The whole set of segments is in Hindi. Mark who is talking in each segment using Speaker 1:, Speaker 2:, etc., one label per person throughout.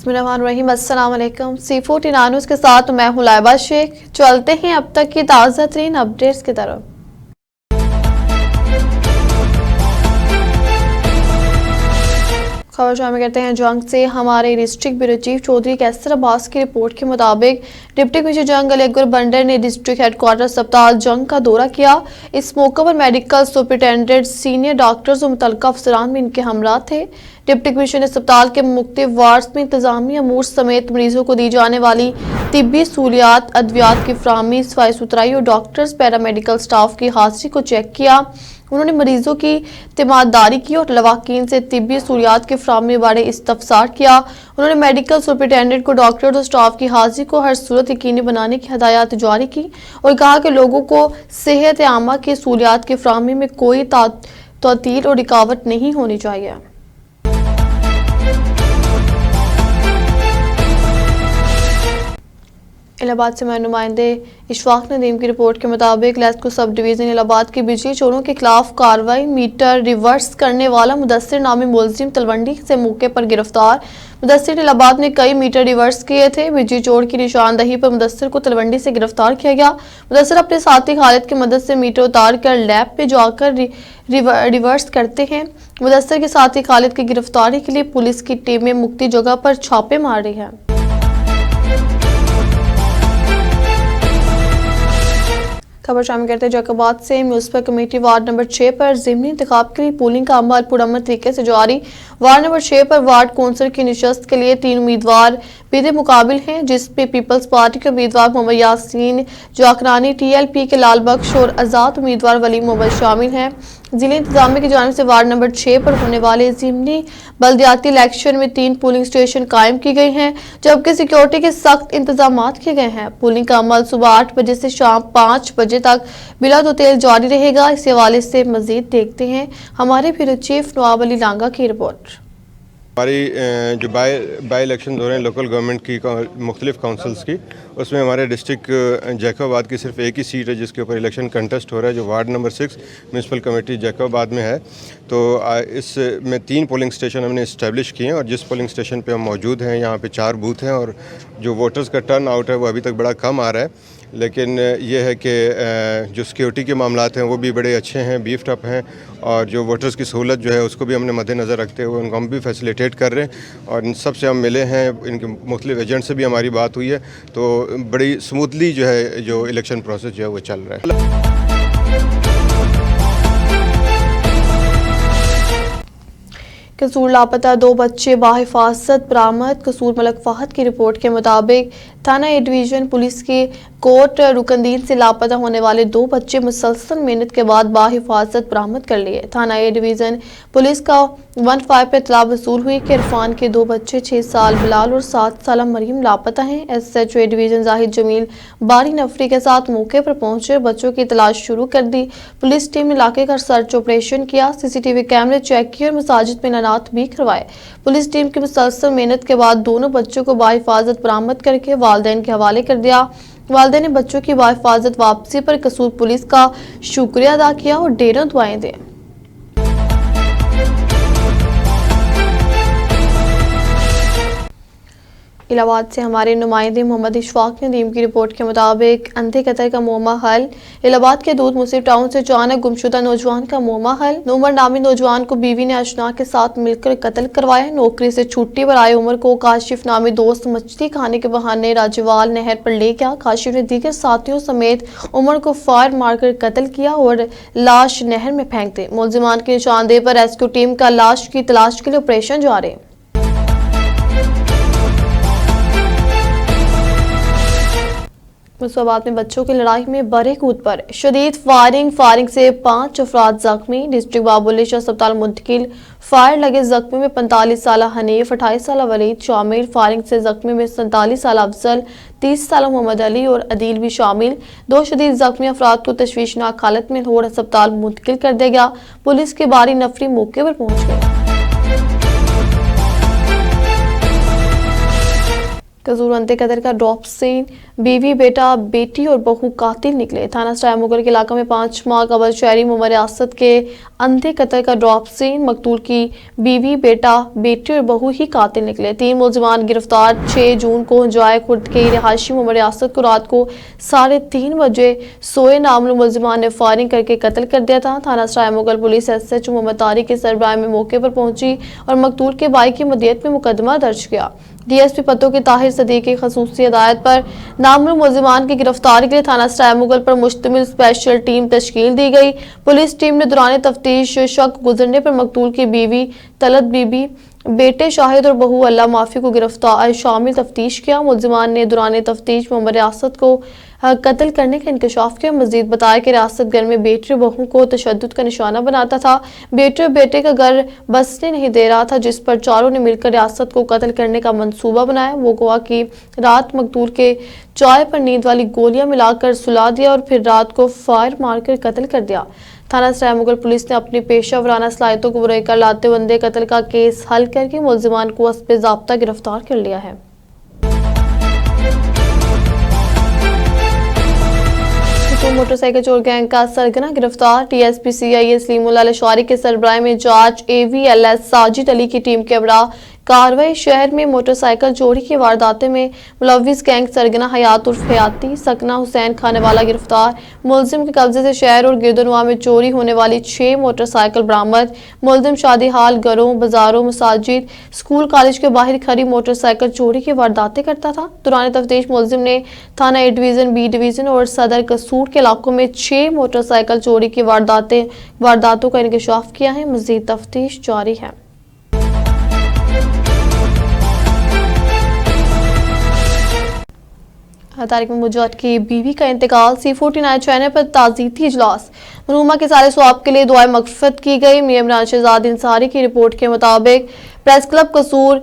Speaker 1: बिस्मिल्लाहिर्रहमानिर्रहीम। अस्सलाम वालेकुम। C14 न्यूज़ के साथ मैं हूं लाइबा शेख। चलते हैं अब तक की ताज़ा तरीन अपडेट्स की तरफ। खबर शामिल करते हैं जंग से। हमारे डिस्ट्रिक्ट ब्यूरो चीफ चौधरी कैसर अब्बास की रिपोर्ट के मुताबिक डिप्टी कमिश्नर जंग अलीअकबर बंडर ने डिस्ट्रिक्ट हेडक्वार्टर अस्पताल जंग का दौरा किया। इस मौके पर मेडिकल सुपरिटेंडेंट, सीनियर डॉक्टर्स और मुतल्लिका अफसरान भी इनके हमरा थे। डिप्टी कमिश्नर ने अस्पताल के मुख्तलिफ वार्ड्स में इंतजामी अमूर समेत मरीजों को दी जाने वाली तिब्बी सहूलियात, अद्वियात की फ्राहमी, सफाई सुथराई और डॉक्टर्स, पैरामेडिकल स्टाफ की हाजिरी को चेक किया। उन्होंने मरीजों की तिमारदारी की और लवाकीन से तिब्बी सहूलियात की फ्राहमी बारे इस्तफसार किया। उन्होंने मेडिकल सुपरिटेंडेंट को डॉक्टर और स्टाफ की हाजिरी को हर सूरत यकीनी बनाने की हदायत जारी की और कहा कि लोगों को सेहत आमा की सहूलियात की फ्राहमी में कोई तातील और रुकावट नहीं होनी चाहिए। इलाहाबाद से नुमाइंदे इशफाक नदीम की रिपोर्ट के मुताबिक लेस्को सब डिवीजन इलाहाबाद की बिजली चोरों के खिलाफ कार्रवाई। मीटर रिवर्स करने वाला मुदस्सिर नामी मुलजिम तलवंडी से मौके पर गिरफ्तार। मुदस्सिर इलाहाबाद में कई मीटर रिवर्स किए थे। बिजली चोर की निशानदही पर मुदस्सिर को तलवंडी से गिरफ्तार किया गया। मुदस्सिर अपने साथी खालिद की मदद से मीटर उतार कर लैब पे जाकर रिवर्स करते हैं। मुदस्सिर के साथी खालिद की गिरफ्तारी के लिए पुलिस की टीमें मुख्तलिफ जगह पर छापे मार रही है। खबर शामिल करते हैं जैकोबाद से। म्यूनसिपल कमेटी वार्ड नंबर 6 पर ज़िमनी इंतखाब के लिए पोलिंग का अमल पुरअमन तरीके से जारी। वार्ड नंबर 6 पर वार्ड कौंसिल की निशस्त के लिए 3 उम्मीदवार बिद मुकाबिल हैं, जिसमें पीपल्स पार्टी के उम्मीदवार मोहम्मद यासीन जाकरानी, TLP के लाल बख्श और आज़ाद उम्मीदवार वलीम मोहम्मद शामिल हैं। जिले इंतजामिया की जानिब से वार्ड नंबर 6 पर होने वाले ज़िमनी बल्दियाती इलेक्शन में 3 पोलिंग स्टेशन कायम की गई हैं, जबकि सिक्योरिटी के सख्त इंतजाम किए गए हैं। पोलिंग का अमल सुबह 8 बजे से शाम 5 बजे तक बिला दो-तेल जारी रहेगा। इस हवाले से मजीद देखते हैं हमारे ब्यूरो चीफ नवाब अली लांगा की रिपोर्ट।
Speaker 2: हमारी जो बाई इलेक्शन हो रहे हैं लोकल गवर्नमेंट की मुख्तलिफ काउंसिल्स की, उसमें हमारे डिस्ट्रिक्ट जैकोबाद की सिर्फ एक ही सीट है जिसके ऊपर इलेक्शन कंटेस्ट हो रहा है, जो ward number 6 municipal committee Jacobabad में है। तो इसमें 3 पोलिंग स्टेशन हमने इस्टेब्लिश किए हैं और जिस पोलिंग स्टेशन पे हम मौजूद हैं यहाँ पे 4 बूथ हैं और जो वोटर्स का टर्न आउट है वो अभी तक बड़ा कम आ रहा है। लेकिन ये है कि जो सिक्योरिटी के मामलात हैं वो भी बड़े अच्छे हैं, बीफ्ड अप हैं, और जो वोटर्स की सहूलत जो है उसको भी हमने मद्देनज़र रखते हुए उनको हम भी फैसिलिटेट कर रहे हैं और इन सब से हम मिले हैं, इनके मुख्तलिफ एजेंट से भी हमारी बात हुई है। तो बड़ी स्मूथली जो है जो इलेक्शन प्रोसेस जो है वो चल रहा है।
Speaker 1: कसूर लापता 2 बच्चे बाहिफाजत बरामद। कसूर मलक फहद की रिपोर्ट के मुताबिक थाना ए डिवीज़न पुलिस के कोट रुकनदीन से लापता होने वाले 2 बच्चे मुसलसल मेहनत के बाद बाहिफाजत बरामद कर लिए। थाना ए डिवीज़न पुलिस का 15 पे इत्तला वसूल हुई कि इरफान के 2 बच्चे 6 साल बिलाल और 7 साल मरीम लापता हैं। SHO ए डिवीज़न जाहिद जमील बारी नफरी के साथ मौके पर पहुंचे, बच्चों की तलाश शुरू कर दी। पुलिस टीम ने इलाके का सर्च ऑपरेशन किया, CCTV कैमरे चेक किए और मसाजिद में इनानात भी करवाए। पुलिस टीम की मुसलसल मेहनत के बाद दोनों बच्चों को बाहिफाजत बरामद करके वालिदैन के हवाले कर दिया। वालिदैन ने बच्चों की बाहिफाजत वापसी पर कसूर पुलिस का शुक्रिया अदा किया और ढेरों दुआएं दी। इलाहाबाद से हमारे नुमाइंदे मोहम्मद इशफाक नदीम की रिपोर्ट के मुताबिक अंधे कत्ल का मुअम्मा हल। इलाहाबाद के दूध मुसीब टाउन से अचानक गुमशुदा नौजवान का मुअम्मा हल। नूमर नामी नौजवान को बीवी ने अशना के साथ मिलकर कत्ल करवाया। नौकरी से छुट्टी पर आए उमर को काशिफ नामी दोस्त मछली खाने के बहाने राजवाल नहर पर ले गया। काशिफ ने दीगर साथियों समेत उमर को फायर मारकर कत्ल किया और लाश नहर में फेंक दी। मुलजिमान की निशानदेही पर रेस्क्यू टीम का लाश की तलाश के लिए ऑपरेशन जारी है। मुसलमान में बच्चों की लड़ाई में बड़े कूद पर शदीद फायरिंग से 5 अफराद जख्मी। डिस्ट्रिक्ट बाबुल शाह अस्पताल मुंतकिल। फायर लगे जख्मी में 45 साल हनीफ, 28 साल वलीद शामिल। फायरिंग से जख्मी में 47 साल अफजल, 30 साल मोहम्मद अली और अदील भी शामिल। 2 शदीद जख्मी अफराद को तशवीशनाक हालत में होड़ अस्पताल मुंतकिल कर दिया गया। पुलिस की बारी नफरी मौके पर पहुंच गई। कसूर अंते कदर का ड्रॉप सीन, बीवी बेटा बेटी और बहू कातिल निकले। थाना सराय मुगल के इलाका में 5 माह कबल शहरी मोहम्मद रियासत के अंधे कत्ल का ड्रॉप सीन, मकतूल की बीवी बेटा बेटी और बहू ही कातिल निकले। 3 मुलजिमान गिरफ्तार। 6 जून को जाए खुर्द के रिहायशी मोहम्मद रियासत को रात को 3:30 बजे सोए नामलूम मुलजिमान ने फायरिंग करके कत्ल कर दिया था। थाना सराय मुगल पुलिस SHO मोहम्मद तारिक के सरबराह में मौके पर पहुंची और मकतूल के भाई की मदियत में मुकदमा दर्ज किया। DSP पत्तों के ताहिर सदीक की खसूसी हिदायत पर नामलूम मुलजिमान की गिरफ्तारी के लिए थाना सराय मुगल पर मुश्तमिल स्पेशल टीम तश्कील दी गई। पुलिस टीम ने दौरान तफ्तीश शक गुजरने पर मकतूल की बीवी तलत बीबी, बेटे शाहिद और बहू अल्लाह माफी को गिरफ्तार शामिल तफ्तीश किया। मुलजिमान ने दौरान तफ्तीश मोहम्मद रियासत को कत्ल करने का इंकशाफ किया। मजीद बताया कि रियासत घर में बेटे और बहू को तशद्दुद का निशाना बनाता था। बेटे और बेटे का घर बसने नहीं दे रहा था, जिस पर चारों ने मिलकर रियासत को कत्ल करने का मंसूबा बनाया। वो गवा कि रात मकतूल के चाय पर नींद वाली गोलियां मिलाकर सुला दिया और फिर रात को फायर मारकर कत्ल कर दिया। थाना सराय मुगल पुलिस ने अपनी पेशा वराना सलाहियतों को बुरे कर लाते हुए अंधे कत्ल का केस हल करके मुलजिमान को हस्बे ज़ाब्ता गिरफ्तार कर लिया है। मोटरसाइकिल चोर गैंग का सरगना गिरफ्तार। TSP CI सलीमुल्लाह लशारी के सरबराह में जांच AVLS साजिद अली की टीम के हमरा कार्रवाई शहर में मोटरसाइकिल चोरी की वारदातें में मुलव्विस गैंग सरगना हयात उर्फ हयाती सकना हुसैन खाने वाला गिरफ्तार। मुलजिम के कब्जे से शहर और गिरदोनवा में चोरी होने वाली 6 मोटरसाइकिल बरामद। मुलजिम शादी हाल, घरों, बाजारों, मसाजिद, स्कूल, कॉलेज के बाहर खड़ी मोटरसाइकिल चोरी की वारदातें करता था। दौरान तफ्तीश मुलजिम ने थाना A डिवीजन, B डिवीजन और सदर कसूर के इलाकों में 6 मोटरसाइकिल चोरी की वारदातों का इंकशाफ किया है। मजीद तफ्तीश जारी है। तारिक मुजाद की बीवी का इंतकाल। C49 चैनल पर ताज़ीती इजलास। मरहूमा के सारे स्वाब के लिए दुआए मगफिरत की गई। मियां इमरान शहजाद इंसारी की रिपोर्ट के मुताबिक प्रेस क्लब कसूर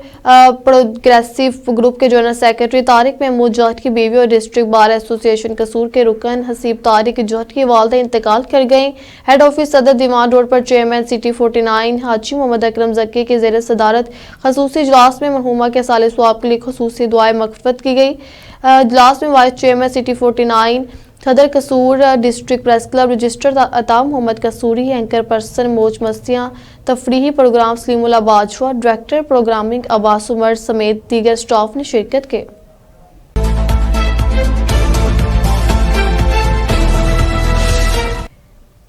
Speaker 1: प्रोग्रेसिव ग्रुप के जनरल सेक्रेटरी तारिक महमूद जट की बीवी और डिस्ट्रिक्ट बार एसोसिएशन कसूर के रुकन हसीब तारिक जट की वालदा इंतकाल कर गई। हेड ऑफिस सदर दीवान रोड पर चेयरमैन CT49 हाजी मोहम्मद अकरम जक्की के ज़ेर सदारत खसूसी इजलास में मरहूमा के साले स्वाब के लिए खसूसी दुआए मगफिरत की गई। इजलास में वाइस चेयरमैन CT49 सदर कसूर डिस्ट्रिक्ट प्रेस क्लब रजिस्ट्रार अता मोहम्मद कसूरी, एंकर पर्सन मौज मस्तियाँ तफरीही programme Salimullah Bajwa, director programming Abbas Umar समेत दीगर स्टाफ ने शिरकत की।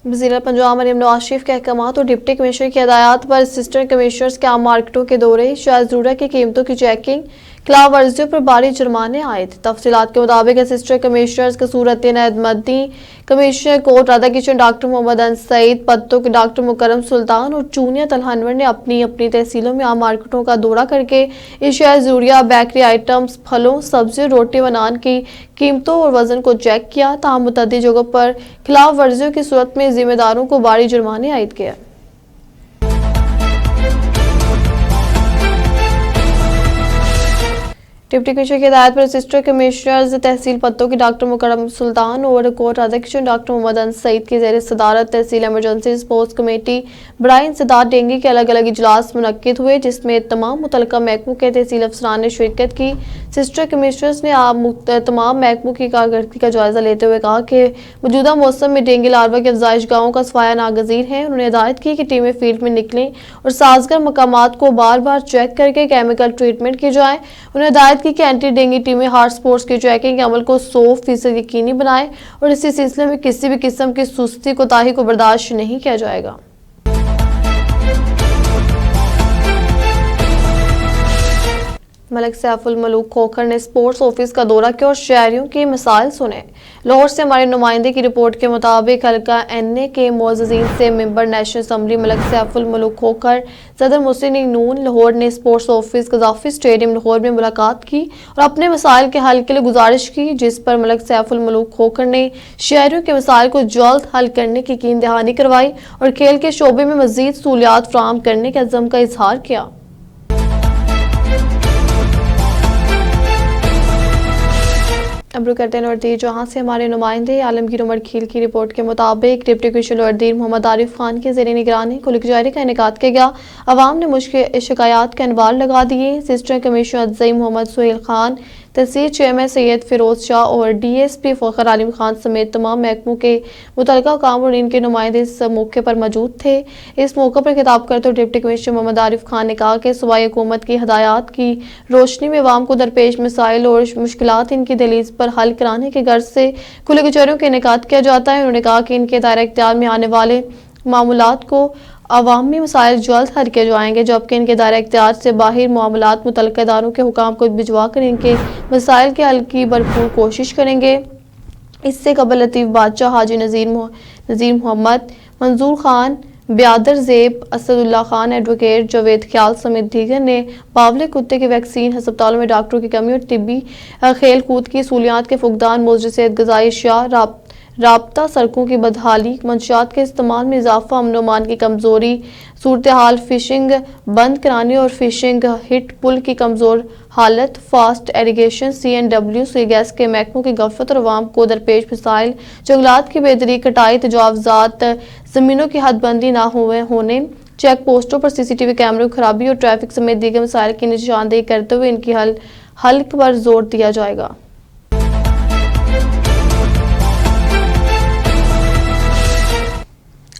Speaker 1: वज़ीर पंजाब मरीम नवाज शरीफ के अहकामात और डिप्टी कमिश्नर की हदायत पर असिस्टेंट कमिश्नर्स के आम मार्केटों के दौरे, शायद ज़रूरत की कीमतों की चेकिंग, खिलाफ वर्जियों पर भारी जुर्माने आए थे। तफसीलात के मुताबिक असिस्टेंट कमिश्नर्स कसूरत नदमती, commissioner court Radha Kishan doctor Mohammad Anas Saeed, पत्तों के डॉक्टर मुकरम सुल्तान और चूनिया तलहनवर ने अपनी अपनी तहसीलों में आम मार्केटों का दौरा करके एशिया ज़रूरिया, बेकरी आइटम्स, फलों, सब्जी, रोटी व नान की कीमतों और वजन को चेक किया। तमाम मुतअद्दिद जगहों पर खिलाफ वर्जियों की सूरत में जिम्मेदारों को भारी जुर्माने आयद किया। डिप्टी कमिश्नर की हिदायत पर असिस्टेंट कमिश्नर्स तहसील पत्तों की डॉक्टर मुकरम सुल्तान और कोर्ट राधा किशन डॉक्टर मोहम्मद अनस सईद की ज़ेर सदारत तहसील एमरजेंसी स्पोर्ट्स कमेटी बराए इंसदाद डेंगू के अलग अलग इजलास मुनक्किद हुए, जिसमें तमाम मुतल्लिका महकमों के तहसील अफसरान ने शिरकत की। असिस्टेंट कमिश्नर्स ने तमाम महकमों की कारकर्दगी का जायजा लेते हुए कहा कि मौजूदा मौसम में डेंगू लार्वा की अफजाइश गाहों का सफाया नागजीर है। उन्होंने हिदायत की कि टीमें फील्ड में निकलें और साजगार मकामात को बार बार चेक करके केमिकल ट्रीटमेंट की जाए। उन्होंने हिदायत की एंटी डेंगू टीमें हार्ट स्पॉट्स की चेकिंग के अमल को 100% यकीनी बनाएं और इसी सिलसिले में किसी भी किस्म की सुस्ती कोताही को बर्दाश्त नहीं किया जाएगा। मलिक सैफुल मलूक खोखर ने स्पोर्ट्स ऑफिस का दौरा किया और शहरियों की मसाइल सुने। लाहौर से हमारे नुमाइंदे की रिपोर्ट के मुताबिक हल्का NA के मोअज़्ज़िज़ीन से member national assembly Malik Saiful Malook Khokhar, सदर मुस्लिम लीग नून लाहौर ने sports office Gaddafi stadium Lahore में मुलाकात की और अपने मसाइल के हल के लिए गुजारिश की, जिस पर मलिक सैफुल मलूक खोखर ने शहरियों के मसाइल को जल्द हल करने की यकीन दहानी करवाई और खेल के शोबे में मज़ीद सहूलियात फराहम करने के अज़्म का इजहार किया। अब्रू करते हैं वर्दी, जहाँ से हमारे नुमाइंदे आलमगीर उमर खील की रिपोर्ट के मुताबिक डिप्टी कमिश्नर वर्दी मोहम्मद आरिफ खान की ज़ेर निगरानी कुल जारी का इनेकाद किया गया। अवाम ने मुश्किल शिकायत के अनवार लगा दिए। असिस्टेंट कमिश्नर अज़ई मोहम्मद सुहेल खान, तहसील चेयरमैन सैयद फिरोज शाह और DSP फखर आलिम खान समेत तमाम महकमों के मुतल्लिका काम और इनके नुमाइंदे इस मौके पर मौजूद थे। इस मौके पर खिताब करते हुए डिप्टी कमिश्नर मोहम्मद आरिफ खान ने कहा कि सूबाई हुकूमत की हदायत की रोशनी में अवाम को दरपेश मसाइल और मुश्किलात इनकी दहलीज पर हल कराने के गर्ज से खुले कचहरियों का इनेकाद किया जाता है। उन्होंने कहा कि इनके दायरा इख्तियार में आने वाले मामलात को अवामी मसाइल जल्द हल किए जाएंगे, जबकि इनके दायरा इख्तियार से बाहर मामलात मुतल्लिका इदारों के हुकाम को भिजवा कर इनके मसाइल के हल की भरपूर कोशिश करेंगे। इससे कबल लतीफ़ बादशाह, हाजी नज़ीर मोहम्मद, मंजूर खान, ब्यादर ज़ेब, असदुल्ला खान, एडवोकेट जावेद ख्याल समेत दीगर ने बावले कुत्ते की वैक्सीन, अस्पतालों में डॉक्टरों की कमी और तिब्बी खेल कूद की सहूलियात के फुकदान, मौजूद सेहत गज़ाई अशिया, राब्ता, सड़कों की बदहाली, मंशियात के इस्तेमाल में इजाफा, अमन अमान की कमज़ोरी सूरत हाल, फिशिंग बंद कराने और फिशिंग हिट पुल की कमज़ोर हालत, फास्ट एरीगेशन, CNW सी गैस के महकमों की गफलत और अवाम को दरपेश मसाइल, जंगलात की बेदरी, कटाई, तजावजात, ज़मीनों की हदबंदी ना होने, चेक पोस्टों पर CCTV कैमरों की खराबी और ट्रैफिक समेत दीगर मसाइल की निशानदेही करते हुए इनकी हल पर जोर दिया जाएगा।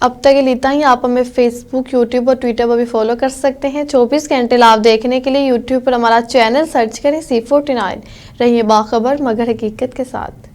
Speaker 1: अब तक के लिए इतना ही। आप हमें फेसबुक, यूट्यूब और ट्विटर पर भी फॉलो कर सकते हैं। 24 घंटे लाइव देखने के लिए यूट्यूब पर हमारा चैनल सर्च करें C49। रहिए बाखबर मगर हकीकत के साथ।